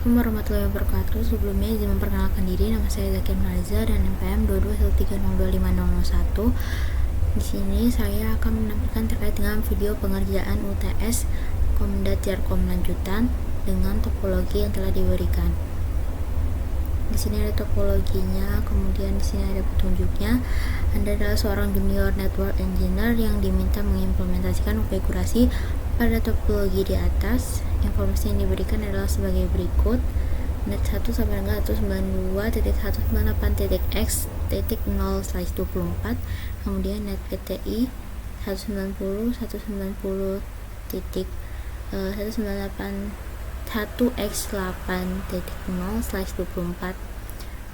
Assalamualaikum warahmatullahi wabarakatuh. Sebelumnya izin memperkenalkan diri, nama saya Zakian Mariza dan NPM 2213025001. Di sini saya akan menampilkan terkait dengan video pengerjaan UTS Komda Tiarkom lanjutan dengan topologi yang telah diberikan. Di sini ada topologinya, kemudian di sini ada petunjuknya. Anda adalah seorang junior network engineer yang diminta mengimplementasikan konfigurasi pada topologi di atas. Informasi yang diberikan adalah sebagai berikut: net 1 sampai dengan 192.168.x.0/24, kemudian net PTI 198.1x8.0/24.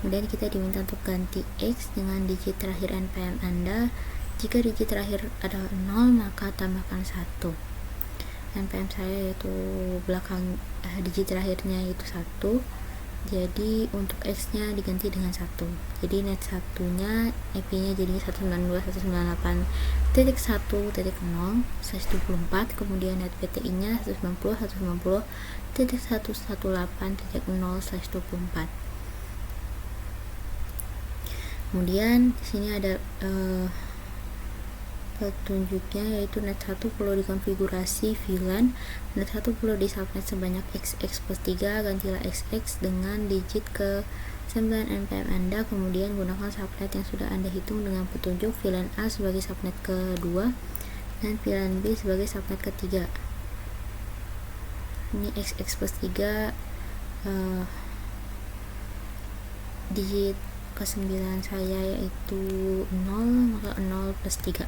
Kemudian kita diminta untuk ganti X dengan digit terakhir NPM Anda. Jika digit terakhir adalah 0, maka tambahkan 1. NPM saya yaitu belakang digit terakhirnya yaitu 1, jadi untuk X nya diganti dengan 1. Jadi net 1 nya IP nya jadi 192.198.1.0/24, kemudian net PTI nya 190.190.118.0/24. Kemudian di sini ada petunjuknya, yaitu net 1 perlu dikonfigurasi VLAN, net 1 perlu di subnet sebanyak XX+3, gantilah XX dengan digit ke 9 NPM Anda, kemudian gunakan subnet yang sudah Anda hitung dengan petunjuk VLAN A sebagai subnet kedua dan VLAN B sebagai subnet ketiga. Ini XX+3 digit ke-9 saya yaitu 0, maka 0+3.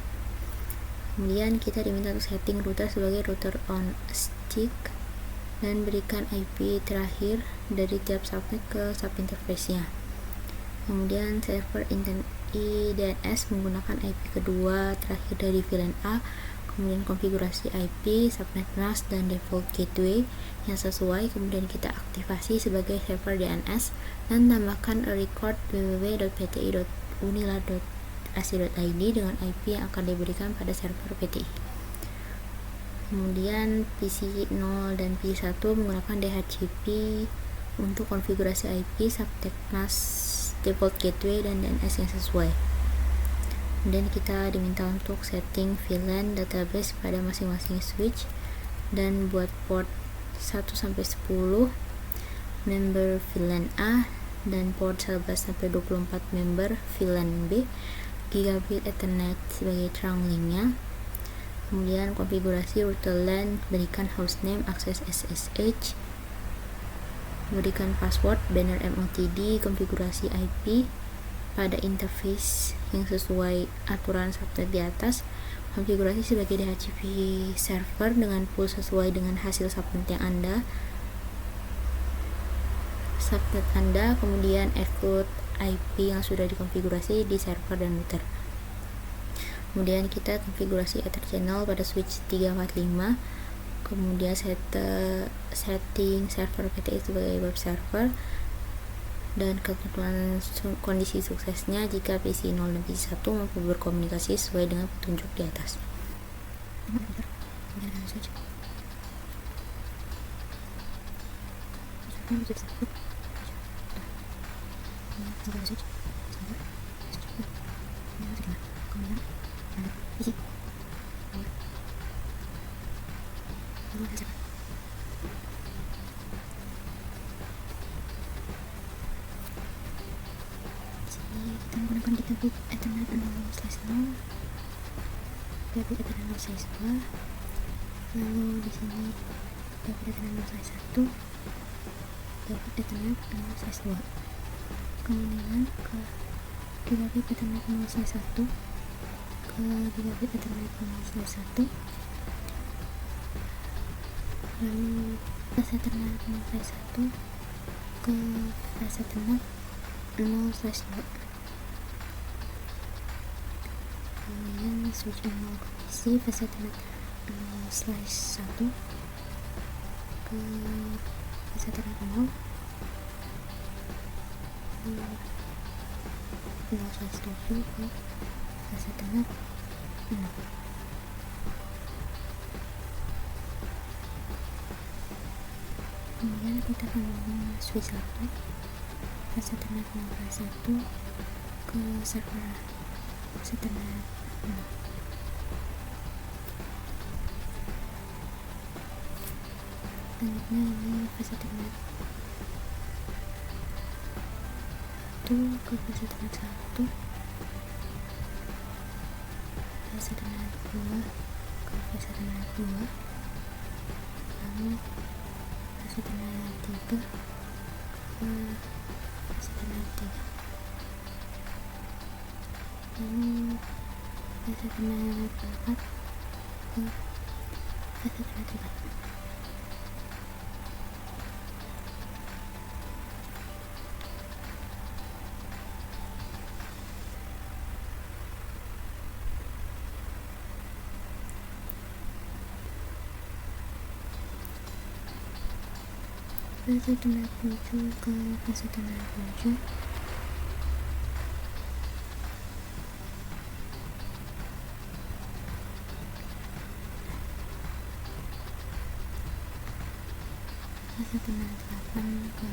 Kemudian kita diminta untuk setting router sebagai router on stick dan berikan IP terakhir dari tiap subnet ke subinterface-nya. Kemudian server IDNS menggunakan IP kedua terakhir dari VLAN A, kemudian konfigurasi IP, subnet mask, dan default gateway yang sesuai. Kemudian kita aktifasi sebagai server DNS dan tambahkan a record www.pti.unila.ac.id dengan IP yang akan diberikan pada server PTI. Kemudian PC 0 dan PC 1 menggunakan DHCP untuk konfigurasi IP, subnet mask, default gateway, dan DNS yang sesuai. Kemudian kita diminta untuk setting VLAN database pada masing-masing switch dan buat port 1 sampai 10 member VLAN A dan port 11 sampai 24 member VLAN B, gigabit Ethernet sebagai trunk link-nya. Kemudian konfigurasi router LAN, berikan hostname, akses SSH, berikan password, banner MOTD, konfigurasi IP pada interface yang sesuai aturan subnet di atas, konfigurasi sebagai DHCP server dengan pool sesuai dengan hasil subnet Anda, kemudian include IP yang sudah dikonfigurasi di server dan router. Kemudian kita konfigurasi Ether channel pada switch 345, kemudian setting server PTI sebagai web server, dan ketentuan kondisi suksesnya jika PC 0 dan PC 1 mampu berkomunikasi sesuai dengan petunjuk di atas. Kita menggunakan gigabit Ethernet 0/0, gigabit Ethernet 0/2, lalu di sini gigabit Ethernet 0/1, gigabit Ethernet 0/2, kemudian ke gigabit Ethernet 0/1 ke gigabit Ethernet 0/1, lalu flash Ethernet 0/1 ke flash Ethernet 0/2. Kemudian switch 0 ke PC, flash Ethernet 0/1 ke flash Ethernet 0, 0/7 ke flash Ethernet 0. kemudian kita akan membawa switch 1 fase ethernet 0 ke server ethernet 0. Selanjutnya ini fase ethernet 1 ke fase ethernet 1, fase ethernet 2 ke fase ethernet 2, lalu fase ethernet 3 ke fase ethernet 3, lalu fase ethernet 4 ke fase ethernet 4. Fase ethernet 7 ke fase ethernet 7, fase ethernet 8 ke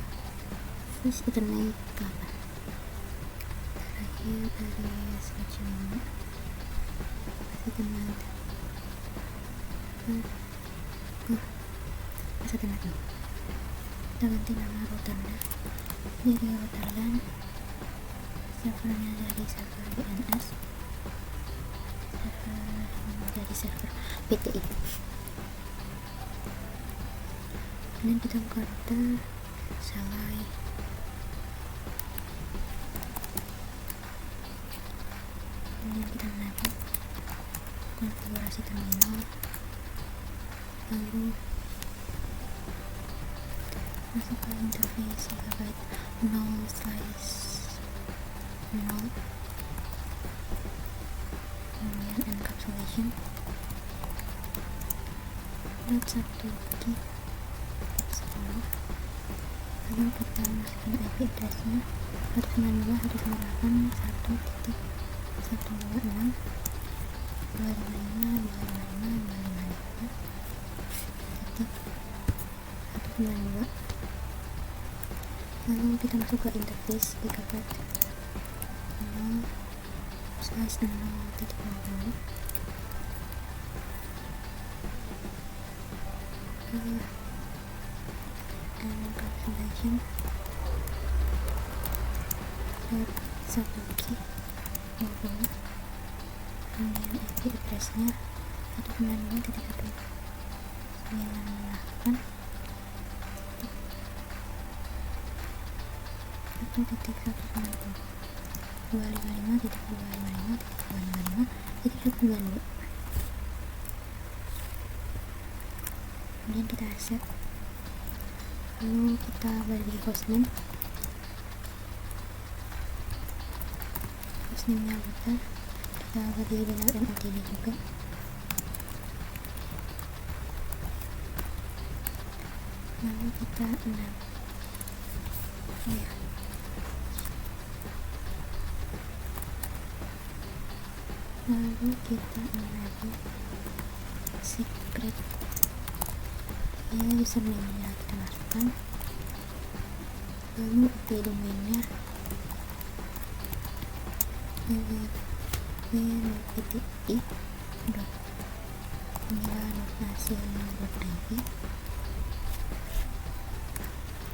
fase ethernet 8. Terakhir dari switch 5 fase ethernet ke fase ethernet 6. Kita ganti nama routernya dari router LAN, servernya dari server DNS, server dari server PTI. Kemudian kita buka router, selai, kemudian kita naik konfigurasi terminal, lalu masuk ke interface gigabyte 0/0, kemudian encapsulation .1 gig 10, lalu kita masukin IP addressnya 192.168.255.255.255.192. Lalu kita masuk ke interface gigabyte 0/0.0, ke encapsulation .1 gig 20, kemudian IP addressnya 192.168.1.155.255. Kemudian kita accept, lalu kita balik di hostname, hostname-nya router kita ganti dengan MOTD juga, lalu kita enable secret, username-nya kita masukkan, lalu IP domainnya www.pti.nasional.id,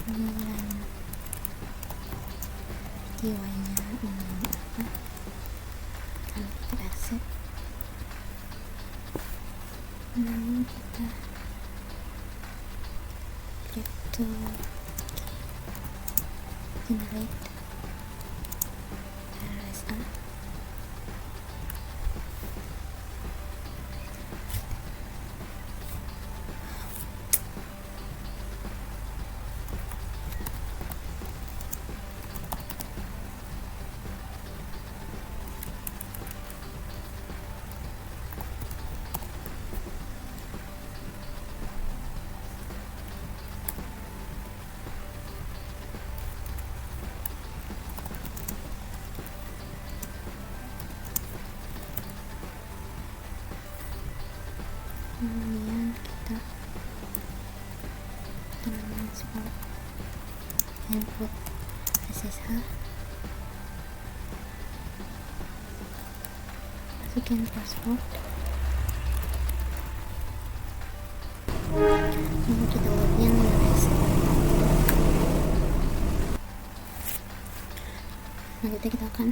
kemudian jiwanya lalu kita accept, lalu kita klik to generate RSA, input SSH, masukin password, lalu kita login dengan reset. Selanjutnya kita akan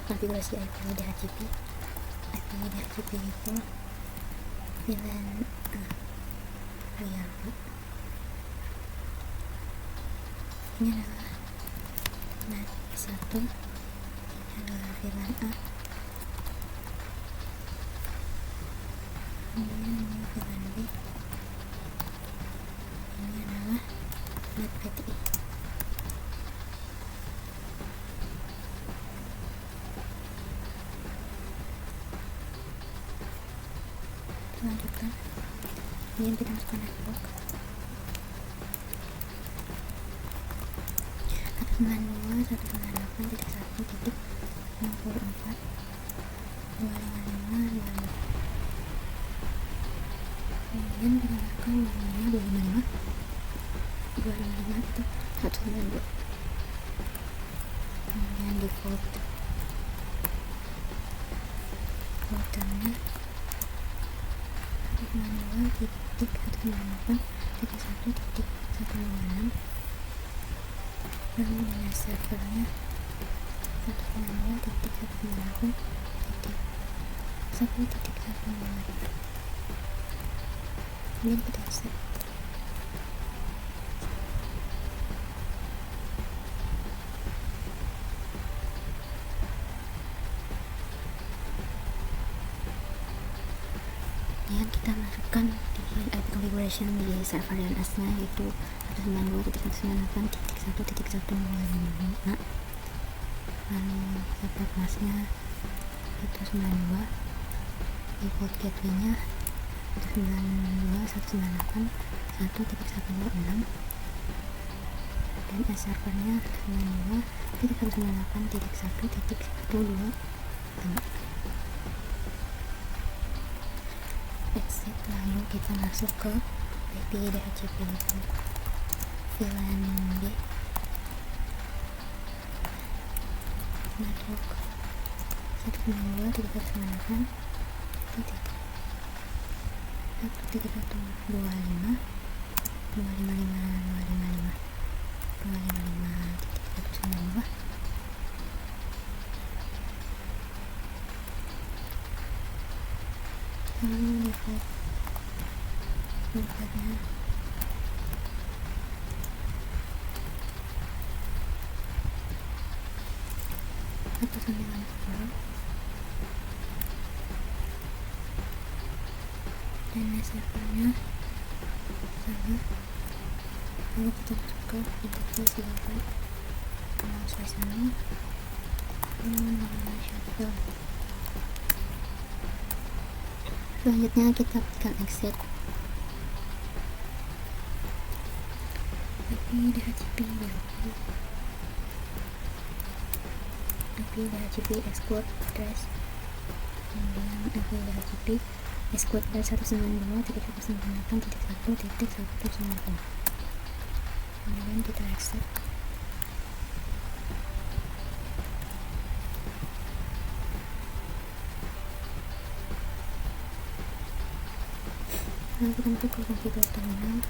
konfigurasi IP DHCP. IP DHCP itu VLAN real. Ini adalah NAT 1, ini adalah VLAN A, kemudian ini VLAN B, ini adalah NAT PTI. Lanjutkan, kemudian kita masukkan network 192.168.64.255. Kemudian kita masukkan nomornya 255 itu 192. Kemudian default routernya 192.168.1.126, lalu dengan servernya 192.168.1.1.1. Kemudian kita set. Kemudian kita masukkan di IP configuration di server DNS-nya yaitu 192.168.1.1.25. Lalu server masnya itu 92, default gateway-nya 192.198.1.126, dan servernya 92.198.1.125. Exit, lalu kita masuk ke IP DHCP itu VLAN B, network 192.168.1.1.255.255.255.192. Lalu default networknya 190, dan servernya sama. Lalu kita masuk ke interface default mouse sana, lalu shutdown. Selanjutnya kita tekan exit. IP DHCP exclude address, kemudian IP DHCP exclude address 192.168.1.190. Kemudian kita exit. Lalu kita masuk ke configure terminal.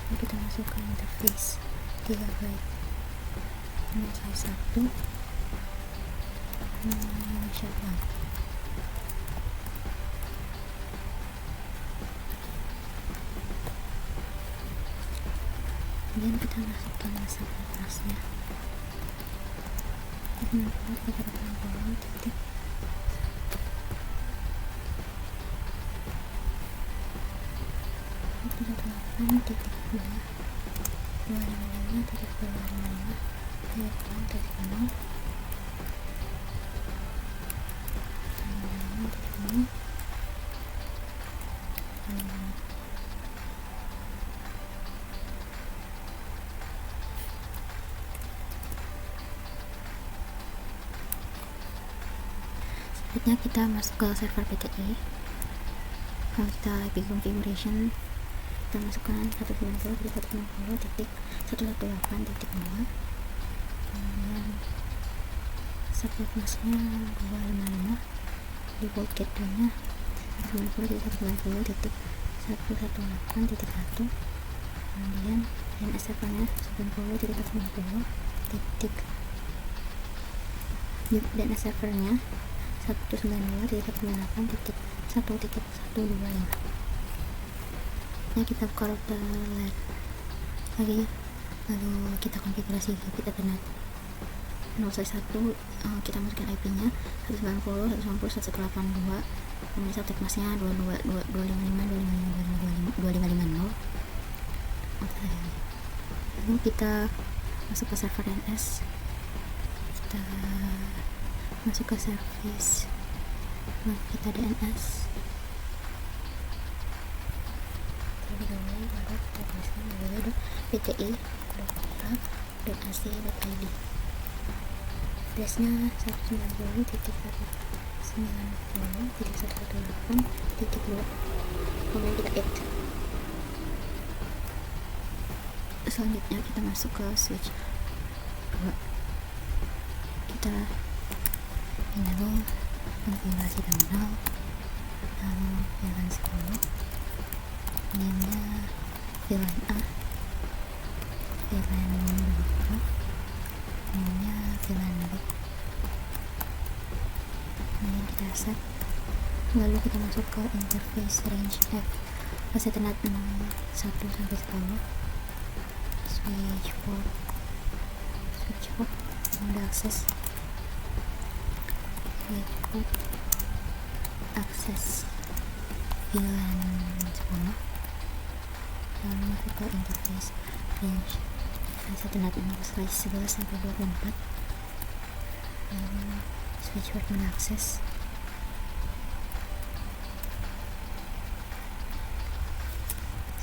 Lalu kita masuk ke interface GB size 1, shutdown. Kemudian kita masukkan subnet masknya. Kita tekan titik 1.8.255.255.255.0. Selanjutnya kita masuk ke server PTI. Lalu kita IP configuration kita masukkan 190.168.0, kemudian support masknya 255, default gateway nya 190.190.118.1, kemudian DNS servernya 90.190. DNS servernya 192.168.1.125. Nah, kita buka router LAN lagi, lalu kita konfigurasi gigabit ethernet 0/1. Kita masukkan IP nya 190.190.182, kemudian subnet masknya 255.255.255.0. Lalu kita masuk ke server DNS, kita masuk ke service, lalu kita DNS terlebih dahulu, lalu kita tuliskan www.pti.ac.id. addressnya 190.190.118.2, kemudian kita add. Selanjutnya kita masuk ke switch 2, kita enable konfigurasi terminal, lalu VLAN 10, name-nya VLAN A, VLAN 20, name-nya VLAN B, kemudian kita set, lalu kita masuk ke interface range F, pas ethernet 1 sampai 10, switch port mode akses, switch port akses VLAN 10, lalu masuk ke interface range ethernet 0/11 sampai 24, lalu switch port mode akses,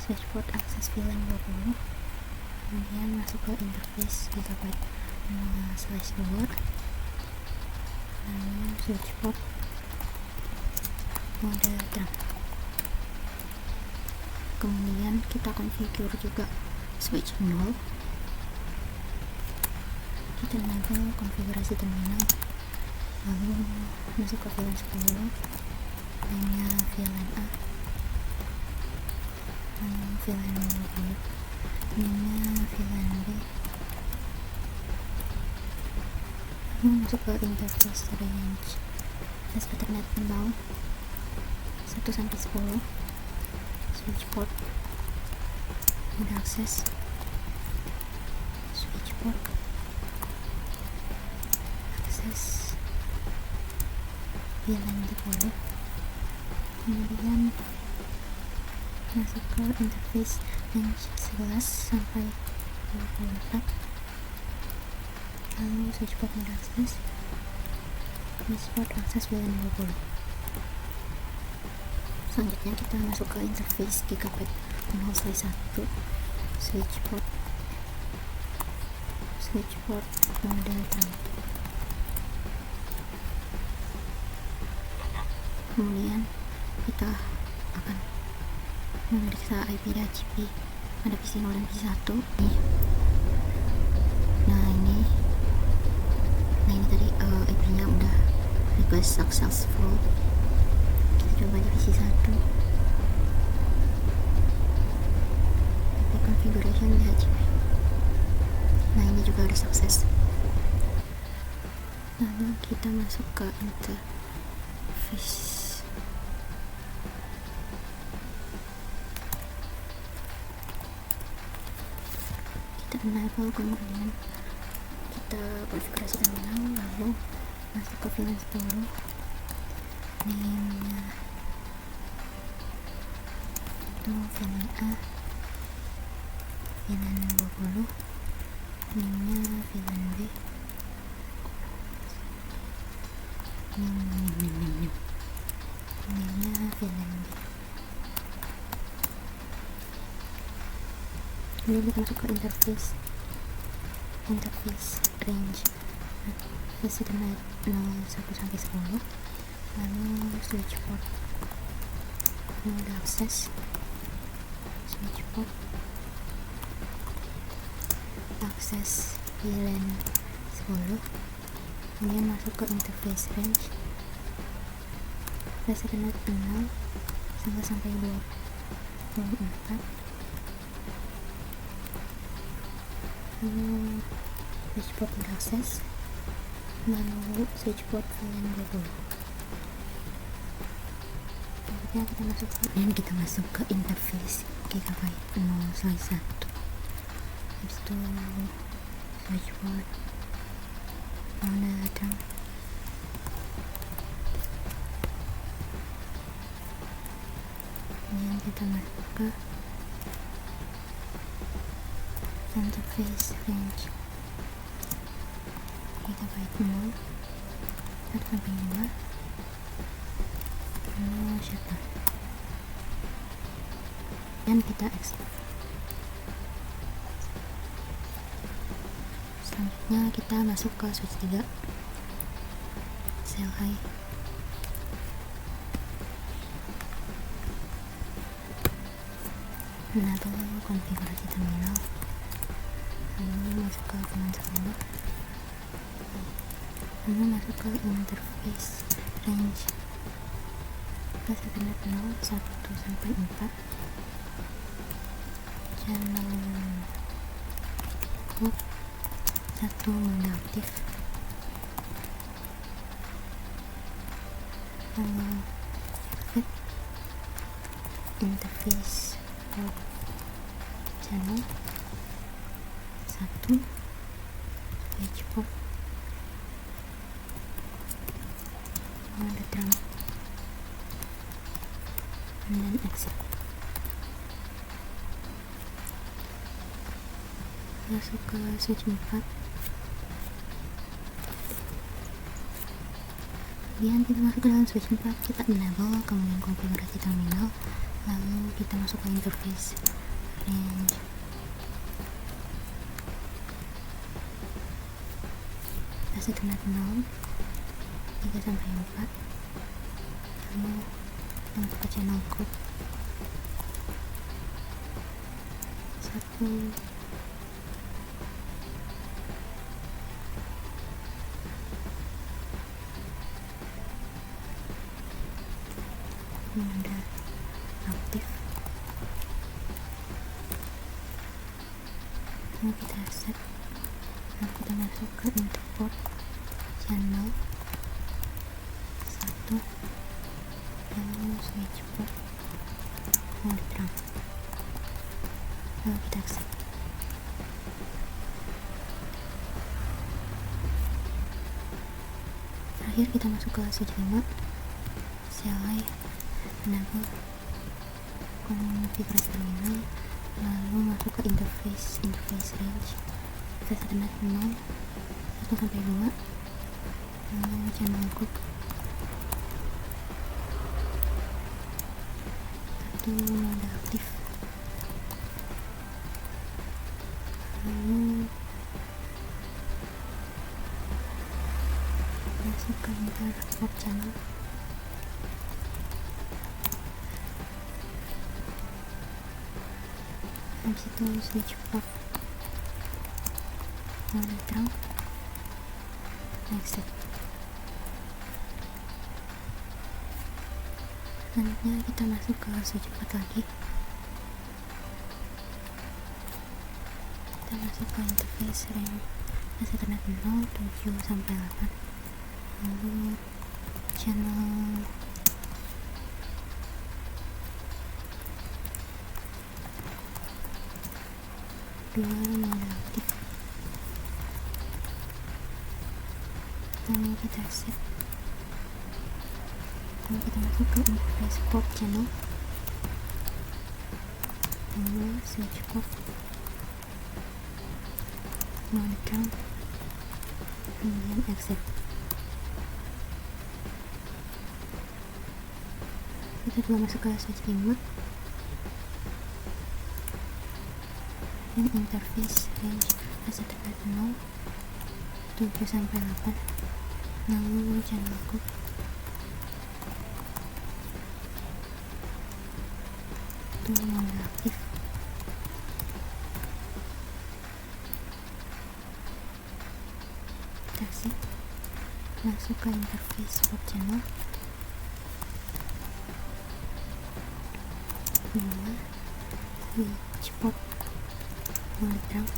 switch port akses VLAN 20, kemudian masuk ke interface gigabyte 0/2, lalu switch port mode terang, kemudian kita configure juga switch 0, kita enable konfigurasi terminal, lalu masuk ke VLAN 10, namanya VLAN A, lalu VLAN 20, namanya VLAN B, lalu masuk ke interface range flash ethernet inbound 1 sampai 10, switch port mode akses, switch port akses VLAN 20, kemudian masuk ke interface range 11 sampai 24, lalu switch port mode akses, switch port akses VLAN 20. Selanjutnya kita masuk ke interface gigabyte 0/1, switch port mode terang, kemudian kita akan memeriksa IP DHCP pada PC 0 dan PC 1. Nah ini tadi IP nya udah request successful. Kita coba di PC 1, IP configuration DHCP. Nah ini juga udah sukses. Lalu kita masuk ke interface, enable, kemudian kita konfigurasi terminal, lalu masuk ke VLAN 10, name-nya itu VLAN A, VLAN 20, name-nya VLAN B, name-nya VLAN B. Kemudian kita masuk ke interface range ethernet 1 sampai 10, lalu switch port mode akses, switch port, akses VLAN 10, kemudian masuk ke interface range, flash ethernet 0 sampai 24, lalu switch port diakses, lalu switch port VLAN 20. Berikutnya kita masuk ke interface Gigabyte 0/1. Habis itu switch port datang, kemudian kita masuk ke interface range Gigabyte 0 sampai 5, lalu shutdown dan kita exit. Selanjutnya kita masuk ke switch 3 CLI, enable konfigurasi terminal, lalu masuk ke command center, lalu masuk ke interface range, flash ethernet 0 sampai 4, channel cukup 1 mode aktif, lalu fit interface port channel 1, switch port mode terang, dan exit. Masuk ke switch 4, kemudian kita masuk ke dalam switch 4, kita enable, kemudian konfigurasi terminal, lalu kita masuk ke interface range, flash ethernet 0 3 sampai 4, lalu masuk ke channel group 1, mode aktif, lalu kita set, lalu kita masuk ke import channel 1, lalu switch port mode terang, lalu kita exit. Terakhir kita masuk ke switch 5 CLI, enable konfigurasi terminal, lalu masuk ke interface range, flash ethernet 0 1 sampai 2, lalu channel group 1 mode aktif, lalu masuk ke interport channel, habis itu switch port mode terang, exit. Selanjutnya kita masuk ke switch 4 lagi, kita masuk ke interface range, flash ethernet 0 7 sampai 8, lalu channel dua mode aktif, lalu kita set, lalu kita masuk ke interface port channel, lalu switch port mode terang, kemudian exit. Kita juga masuk ke switch 5 dan interface range flash ethernet 0 7 sampai 8, lalu channel group 1 mode aktif, masuk ke interface support channel. Ini switch mau terang,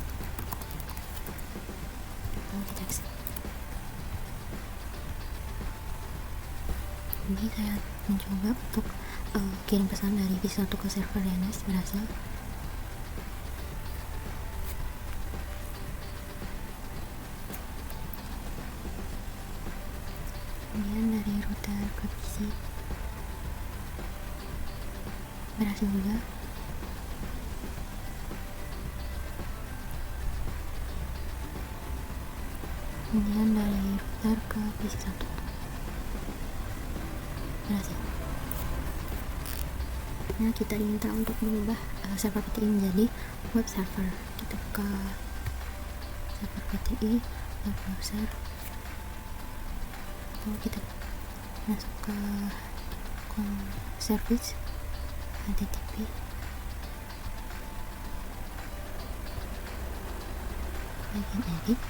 kita exit. Ini saya mencoba untuk kirim pesan dari PC1 ke server DNS, berhasil. Kemudian dari router ke PC berhasil juga. Kemudian dari router ke PC1 berhasil. Nah, kita diminta untuk mengubah server PTI menjadi web server. Kita buka server PTI, web browser, lalu kita masuk ke service http bagian edit,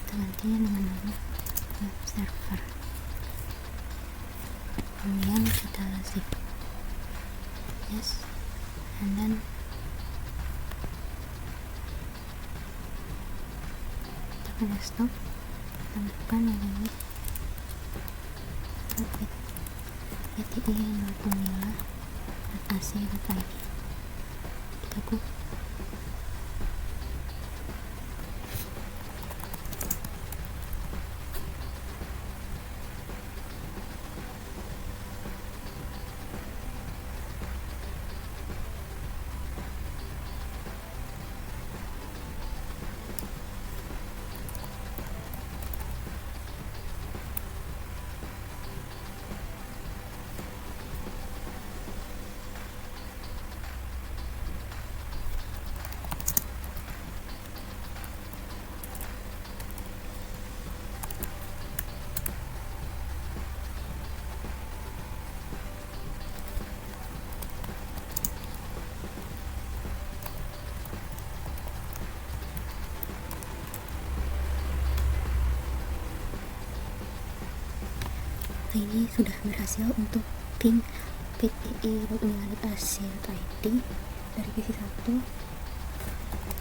kita ganti dengan nama web server, kemudian kita zip, yes, and then kita ke desktop, tambahkan yang ini pti.unila.ac.id, kita buka. Ini sudah berhasil untuk ping pti.unila.ac.id dari PC1.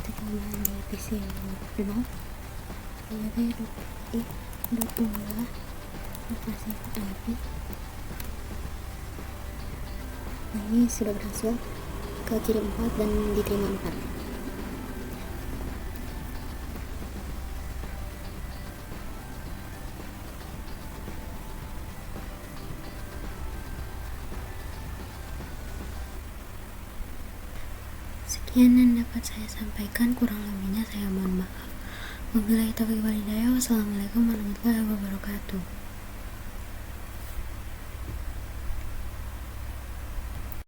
Kita kemudian di PC0 www.pti.unila.ac.id. Nah, ini sudah berhasil ke kirim 4 dan diterima 4. Sekian yang dapat saya sampaikan, kurang lebihnya saya mohon maaf. Wabillahi taufiq wal hidayah. Wassalamualaikum warahmatullahi wabarakatuh.